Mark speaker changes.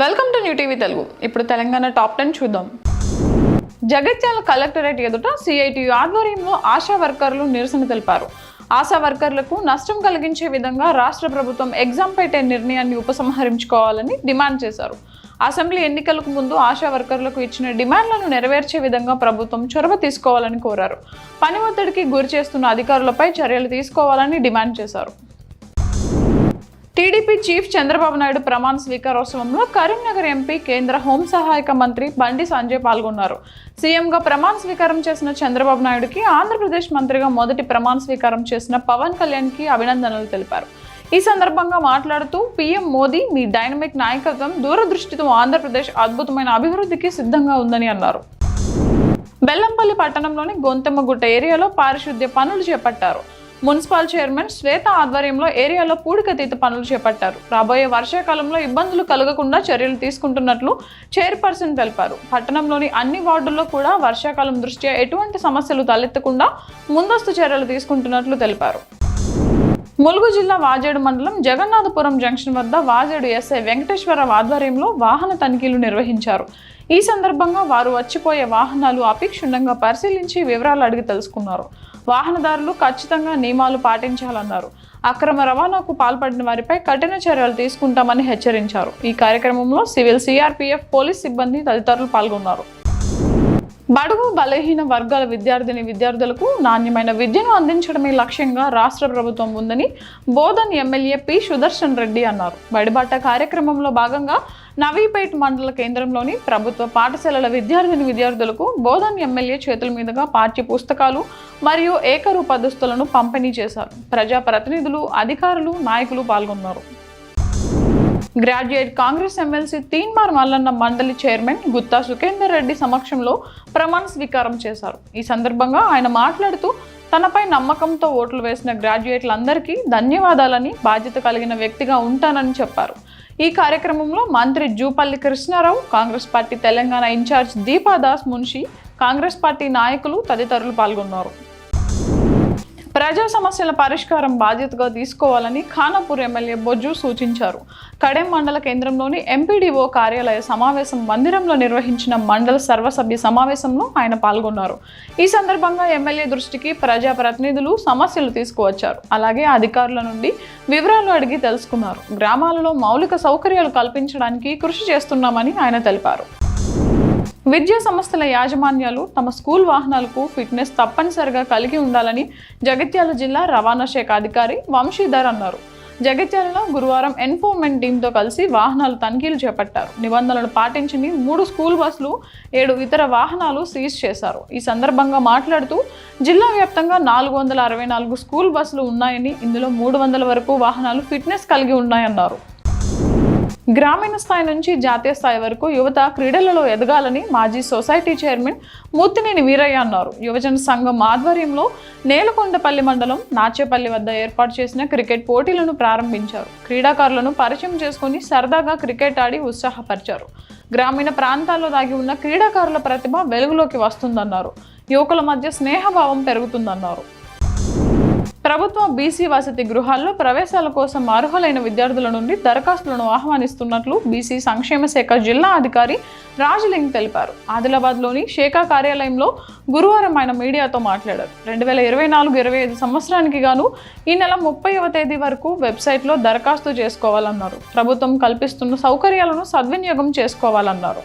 Speaker 1: Welcome to new TV Telugu. ఇప్పుడు Telangana top 10 చూద్దాం. Jagtial collectorate ఎదుట సిఐటియు ఆధ్వర్యంలో ఆశా వర్కర్లు నిరసన తెలిపారు. ఆశా వర్కర్లకు నష్టం కలిగించే విధంగా రాష్ట్ర ప్రభుత్వం ఎగ్జామ్ పెట్టే నిర్ణయాన్ని ఉపసంహరించుకోవాలని డిమాండ్ చేశారు. అసెంబ్లీ ఎన్నికలకు ముందు ఆశా వర్కర్లకు ఇచ్చిన డిమాండ్లను నెరవేర్చే విధంగా ప్రభుత్వం చొరవ తీసుకోవాలని కోరారు. పని ఒత్తిడికి గురి చేస్తున్న అధికారులపై చర్యలు తీసుకోవాలని డిమాండ్ చేశారు. టీడీపీ చీఫ్ చంద్రబాబు నాయుడు ప్రమాణ స్వీకారోత్సవంలో కరీంనగర్ ఎంపీ కేంద్ర హోం సహాయక మంత్రి బండి సంజయ్ పాల్గొన్నారు. సీఎంగా ప్రమాణ స్వీకారం చేసిన చంద్రబాబు నాయుడుకి ఆంధ్రప్రదేశ్ మంత్రిగా మొదటి ప్రమాణ స్వీకారం చేసిన పవన్ కళ్యాణ్కి అభినందనలు తెలిపారు. ఈ సందర్భంగా మాట్లాడుతూ పీఎం మోదీ మీ డైనమిక్ నాయకత్వం దూరదృష్టితో ఆంధ్రప్రదేశ్ అద్భుతమైన అభివృద్ధికి సిద్ధంగా ఉందని అన్నారు. బెల్లంపల్లి పట్టణంలోని గొంతెమ్మగుట్ట ఏరియాలో పారిశుద్ధ్య పనులు చేపట్టారు. మున్సిపల్ చైర్మన్ శ్వేత ఆధ్వర్యంలో ఏరియాలో పూడికతీత పనులు చేపట్టారు. రాబోయే వర్షాకాలంలో ఇబ్బందులు కలగకుండా చర్యలు తీసుకుంటున్నట్లు చైర్పర్సన్ తెలిపారు. పట్టణంలోని అన్ని వార్డుల్లో కూడా వర్షాకాలం దృష్ట్యా ఎటువంటి సమస్యలు తలెత్తకుండా ముందస్తు చర్యలు తీసుకుంటున్నట్లు తెలిపారు. ములుగు జిల్లా వాజేడు మండలం జగన్నాథపురం జంక్షన్ వద్ద వాజేడు ఎస్ఐ వెంకటేశ్వరరావు ఆధ్వర్యంలో వాహన తనిఖీలు నిర్వహించారు. ఈ సందర్భంగా వారు వచ్చిపోయే వాహనాలు ఆపి క్షుణ్ణంగా పరిశీలించి వివరాలు అడిగి తెలుసుకున్నారు. వాహనదారులు ఖచ్చితంగా నియమాలు పాటించాలన్నారు. అక్రమ రవాణాకు పాల్పడిన వారిపై కఠిన చర్యలు తీసుకుంటామని హెచ్చరించారు. ఈ కార్యక్రమంలో సివిల్, సిఆర్పీఎఫ్, పోలీస్ సిబ్బంది తదితరులు పాల్గొన్నారు. బడుగు బలహీన వర్గాల విద్యార్థులకు నాణ్యమైన విద్యను అందించడమే లక్ష్యంగా రాష్ట్ర ప్రభుత్వం ఉందని బోధన్ ఎమ్మెల్యే పి సుదర్శన్ రెడ్డి అన్నారు. బడిబాట కార్యక్రమంలో భాగంగా నవీపేట్ మండల కేంద్రంలోని ప్రభుత్వ పాఠశాలల విద్యార్థులకు బోధన్ ఎమ్మెల్యే చేతుల మీదుగా పాఠ్య పుస్తకాలు మరియు ఏకరూప దుస్తులను పంపిణీ చేశారు. ప్రజాప్రతినిధులు, అధికారులు, నాయకులు పాల్గొన్నారు. గ్రాడ్యుయేట్ కాంగ్రెస్ ఎమ్మెల్సీ తీన్మార్ మల్లన్న మండలి చైర్మన్ గుత్తా సుఖేందర్ రెడ్డి సమక్షంలో ప్రమాణ స్వీకారం చేశారు. ఈ సందర్భంగా ఆయన మాట్లాడుతూ తనపై నమ్మకంతో ఓట్లు వేసిన గ్రాడ్యుయేట్లందరికీ ధన్యవాదాలని, బాధ్యత కలిగిన వ్యక్తిగా ఉంటానని చెప్పారు. ఈ కార్యక్రమంలో మంత్రి Jupally Krishnarao, Congress party Telangana incharge Deepa Das Munshi, Congress party నాయకులు తదితరులు పాల్గొన్నారు. ప్రజా సమస్యల పరిష్కారం బాధ్యతగా తీసుకోవాలని ఖానాపూర్ ఎమ్మెల్యే బొజ్జు సూచించారు. కడెం మండల కేంద్రంలోని ఎంపీడీఓ కార్యాలయ సమావేశం మందిరంలో నిర్వహించిన మండల సర్వసభ్య సమావేశంలో ఆయన పాల్గొన్నారు. ఈ సందర్భంగా ఎమ్మెల్యే దృష్టికి ప్రజాప్రతినిధులు సమస్యలు తీసుకువచ్చారు. అలాగే అధికారుల నుండి వివరాలు అడిగి తెలుసుకున్నారు. గ్రామాలలో మౌలిక సౌకర్యాలు కల్పించడానికి కృషి చేస్తున్నామని ఆయన తెలిపారు. విద్యా సంస్థల యాజమాన్యాలు తమ స్కూల్ వాహనాలకు ఫిట్నెస్ తప్పనిసరిగా కలిగి ఉండాలని జగిత్యాల జిల్లా రవాణా శాఖ అధికారి వంశీధర్ అన్నారు. జగిత్యాలలో గురువారం ఎన్ఫోర్స్మెంట్ టీంతో కలిసి వాహనాలు తనిఖీలు చేపట్టారు. నిబంధనలు పాటించని 3 స్కూల్ బస్సులు, 7 ఇతర వాహనాలు సీజ్ చేశారు. ఈ సందర్భంగా మాట్లాడుతూ జిల్లా వ్యాప్తంగా 464 స్కూల్ బస్సులు ఉన్నాయని, ఇందులో 300 వరకు వాహనాలు ఫిట్నెస్ కలిగి ఉన్నాయన్నారు. గ్రామీణ స్థాయి నుంచి జాతీయ స్థాయి వరకు యువత క్రీడలలో ఎదగాలని మాజీ సొసైటీ చైర్మన్ ముత్తినేని వీరయ్య అన్నారు. యువజన సంఘం ఆధ్వర్యంలో నేలకొండపల్లి మండలం నాచేపల్లి వద్ద ఏర్పాటు చేసిన క్రికెట్ పోటీలను ప్రారంభించారు. క్రీడాకారులను పరిచయం చేసుకుని సరదాగా క్రికెట్ ఆడి ఉత్సాహపరిచారు. గ్రామీణ ప్రాంతాల్లో దాగి ఉన్న క్రీడాకారుల ప్రతిభ వెలుగులోకి వస్తుందన్నారు. యువకుల మధ్య స్నేహభావం పెరుగుతుందన్నారు. ప్రభుత్వ బీసీ వసతి గృహాల్లో ప్రవేశాల కోసం అర్హులైన విద్యార్థుల నుండి దరఖాస్తులను ఆహ్వానిస్తున్నట్లు బీసీ సంక్షేమ శాఖ జిల్లా అధికారి రాజలింగ్ తెలిపారు. ఆదిలాబాద్లోని శాఖ కార్యాలయంలో గురువారం ఆయన మీడియాతో మాట్లాడారు. 2024-25 సంవత్సరానికి గాను ఈ నెల 30వ తేదీ వరకు వెబ్సైట్లో దరఖాస్తు చేసుకోవాలన్నారు. ప్రభుత్వం కల్పిస్తున్న సౌకర్యాలను సద్వినియోగం చేసుకోవాలన్నారు.